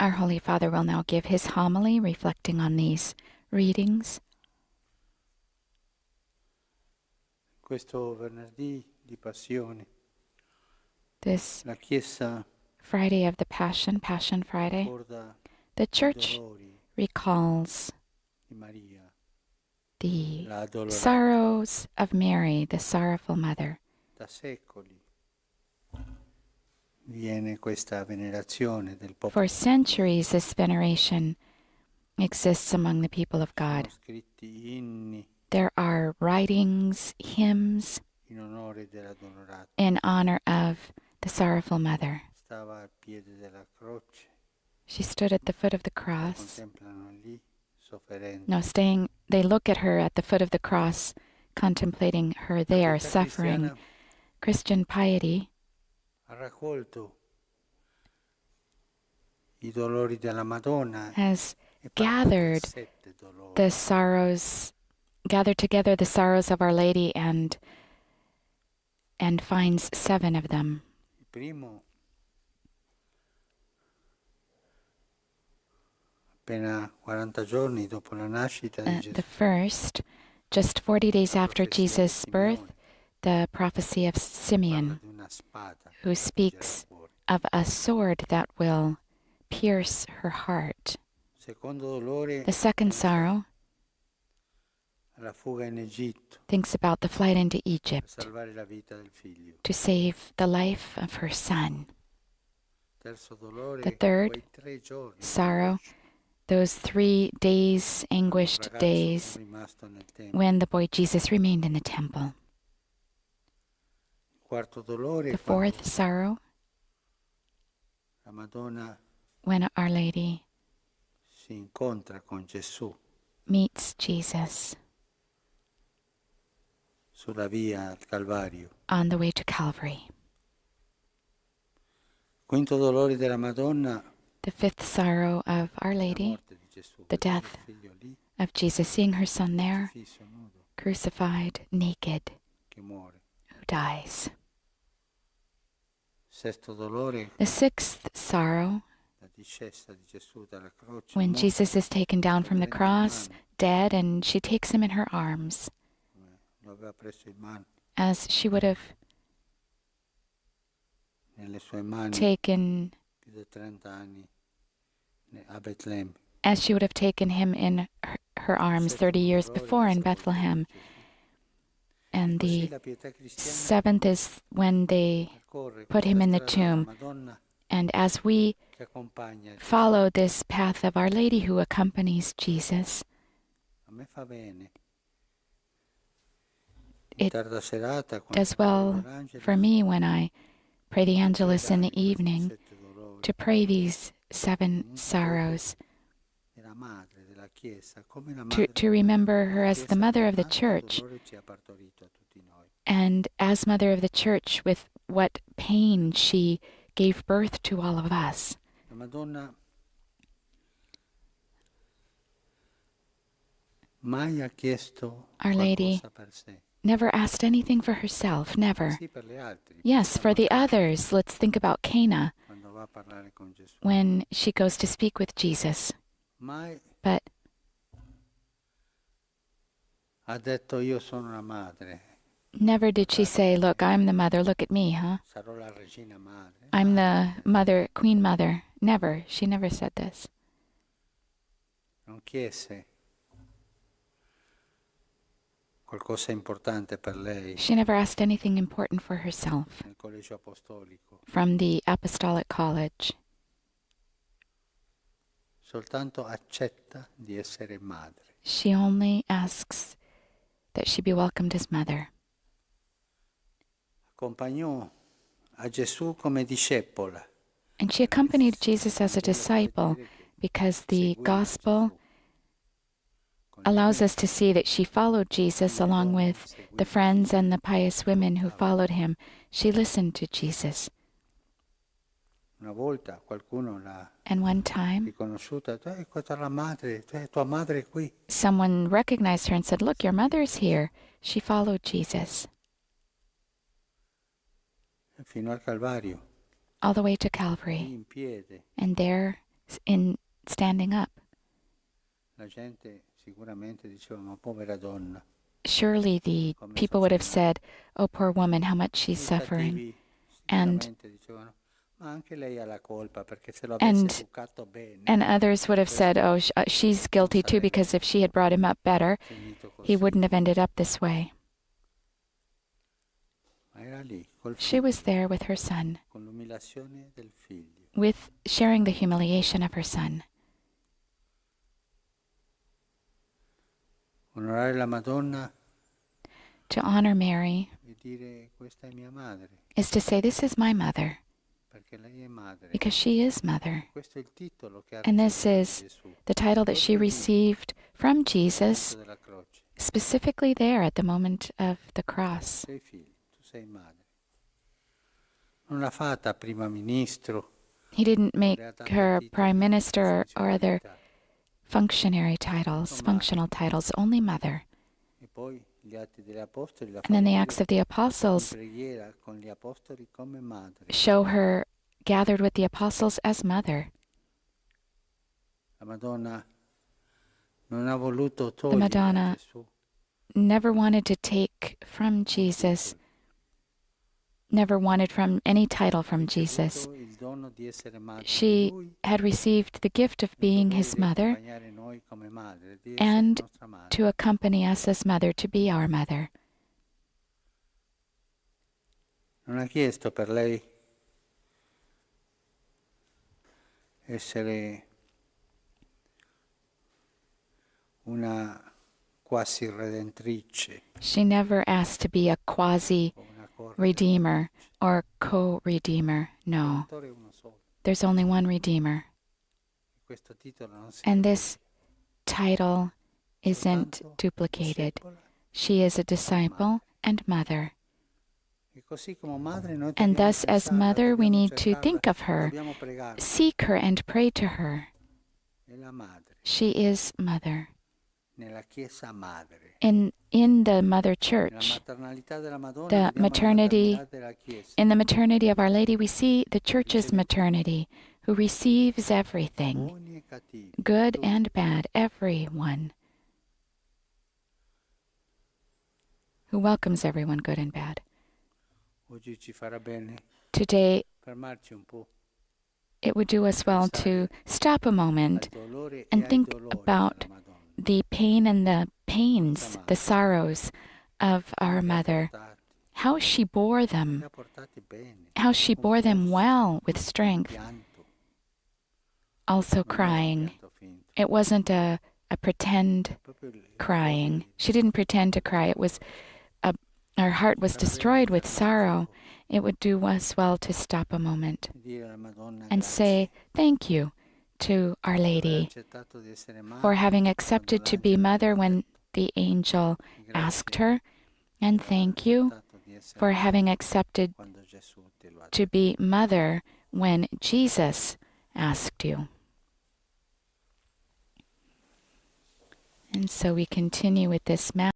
Our Holy Father will now give his homily reflecting on these readings. Questo venerdì di Passione, This la Chiesa Friday of the Passion, Passion Friday, ricorda the i Church dolori recalls di Maria, the la addolorata. sorrows of Mary, the sorrowful mother. Da secoli viene questa venerazione del popolo. For centuries, this veneration exists among the people of Sono God. scritti inni There are writings, hymns in onore della addolorata. in honor of the sorrowful mother. Stava al piede della croce, She stood at the foot of the la cross. contemplano lì, sofferendo. No, they look at her at the foot of the cross, contemplating her there, La vita suffering. cristiana Christian piety ha raccolto i dolori della Madonna has e parla di gathered 7 dolori. the sorrows, gathered together the sorrows of Our Lady and finds 7 of them. Il primo, appena 40 giorni dopo la nascita di The Gesù, first, just 40 days after profezia di Jesus' birth, Simeone, the prophecy of parla Simeon, di una spada who che speaks stringerà il cuore. of a sword that will pierce her heart. Secondo dolore, The second sorrow alla fuga in Egitto thinks about the flight into per Egypt salvare la vita del figlio. to save the life of her son. Terzo dolore, The third quei 3 giorni sorrow, anguish, those 3 days, quando il anguished ragazzo days, è rimasto nel tempio. when the boy Jesus remained in the temple. Quarto dolore, The quando fourth sorrow, la Madonna when Our Lady si incontra con Gesù meets Jesus sulla via al Calvario. on the way to Calvary. Quinto dolore della Madonna, The fifth sorrow of Our la Lady, morte di Gesù. the Vedere death il figlio lì, of Jesus, seeing her son there, crocifisso, nudo, crucified, naked, che muore. who dies. Sesto dolore, The sixth sorrow, la discesa di Gesù dalla croce. when morto, Jesus is taken down from the prende in cross, mano, dead, and she takes him in her arms, lo aveva preso in mano, as she would have nelle sue mani taken, più di 30 anni a Betlemme. as she would have taken him in her arms 30 years before in Bethlehem. And Così the la pietà cristiana seventh is when they percorre put him questa in the strada della tomb. Madonna And as we che accompagna Gesù. follow this path of Our Lady who accompanies Jesus, A me fa bene. It In tarda serata, quando does well l'Angelus, for me when I pray the Angelus in the ricordare questi evening 7 dolori to pray these 7 sorrows, della madre della Chiesa, come la to madre remember her della as the Chiesa mother of the con tanto Church, dolore ci ha partorito a tutti noi. and as mother of the Church, with what pain she gave birth to all of us. La Madonna mai ha chiesto Our Lady qualcosa per sé. never asked anything for herself, never. Sì, per gli altri. Yes, for the others. Let's think about Cana Quando va a parlare con Gesù. when she goes to speak with Jesus. Mai But ha detto io sono una madre, never did she say, look, I'm the mother, look at me, huh? sarò la regina madre. I'm the mother, queen mother. Never. She never said this. Non chiese qualcosa importante per lei She never asked anything important for herself nel collegio apostolico, from the Apostolic College. soltanto accetta di essere madre. She only asks that she be welcomed as mother. Accompagnò a Gesù come discepola. And she accompanied Jesus as a disciple because the gospel allows us to see that she followed Jesus along with the friends and the pious women who followed him. She listened to Jesus. Una volta qualcuno l'ha And one time, riconosciuta, questa è la madre, tua madre è qui. someone recognized her and said, look, your mother's here. She followed Jesus Fino al Calvario, all the way to lì Calvary. in piedi, And there, in standing up. La gente sicuramente diceva, ma povera donna. Surely the people would have said, "Oh, poor woman, how much she's I suffering." cattivi And sicuramente dicevano, ma anche lei ha la colpa perché se lo avesse and educato bene, and others would have said, "Oh, she's guilty too, because if she had brought him up better, finito he così. wouldn't have ended up this way." Ma era lì, col She was figlio, there with her son, con l'umiliazione del figlio. with sharing the humiliation of her son. Onorare la Madonna To honor Mary e dire, questa è mia madre, is to say, "This is my mother," perché lei è madre. because she is mother. Questo è il titolo che ha And this ricevuto is Gesù, the title that she received from Jesus, della croce. specifically there at the moment of the cross. Sei figlio, tu sei madre. Non l'ha fatta prima ministro, He didn't make le ha dato her titoli prime di minister or other funzionalità. functionary titles, functional titles, only mother. E poi gli Atti degli Apostoli la And then the fanno Acts of the in Apostles preghiera con gli Apostoli come madre. show her gathered with the apostles as mother. La Madonna non ha voluto The togliere a Madonna Gesù never wanted to take from Jesus, never wanted from any title from Jesus. il dono di essere madre di She Lui, had received the gift of being his mother accompagnare noi come madre, di essere and nostra madre. to accompany us as mother, to be our mother. Non ha chiesto per lei essere una quasi redentrice She never asked to be a o una quasi-redeemer or co-redeemer. No, Redentore è uno solo. there's only one Redeemer. Questo titolo non si And this title isn't soltanto duplicated. discepola. She is a disciple and mother. E così come madre noi And dobbiamo thus, as pensarla, mother, we dobbiamo need to cercarla, think of her, dobbiamo pregarla. seek her, and pray to her. È la madre, She is mother. nella Chiesa madre. In the Mother Nella Church, maternalità della Madonna the vediamo la maternity, maternità della Chiesa. in the maternity of Our Lady, we see the Church's maternity, who receives everything, Buoni e cattivi, good tutti. and bad, everyone, who welcomes everyone, good and bad. Oggi ci farà bene Today, fermarci un po' it would do us well to stop a al moment dolore e and ai think dolori about della Madonna. the pain and the pains, the sorrows of our mother, how she bore Li them, ha portati bene, how she con bore them forza, well with strength, pianto, also non era crying. pianto finto, It wasn't a pretend proprio il crying. cuore She didn't pretend to cry. It was her heart was destroyed with sorrow. It would do us well to stop a moment di dire alla Madonna and grazie say thank you to Our per aver Lady accettato di essere madre for having quando accepted to l'angelo be le mother aveva when detto. the angel asked Grazie her, and per aver thank you accettato di essere for madre having accepted quando Gesù te lo ha to be mother when Jesus asked you. And so we continue with this Mass.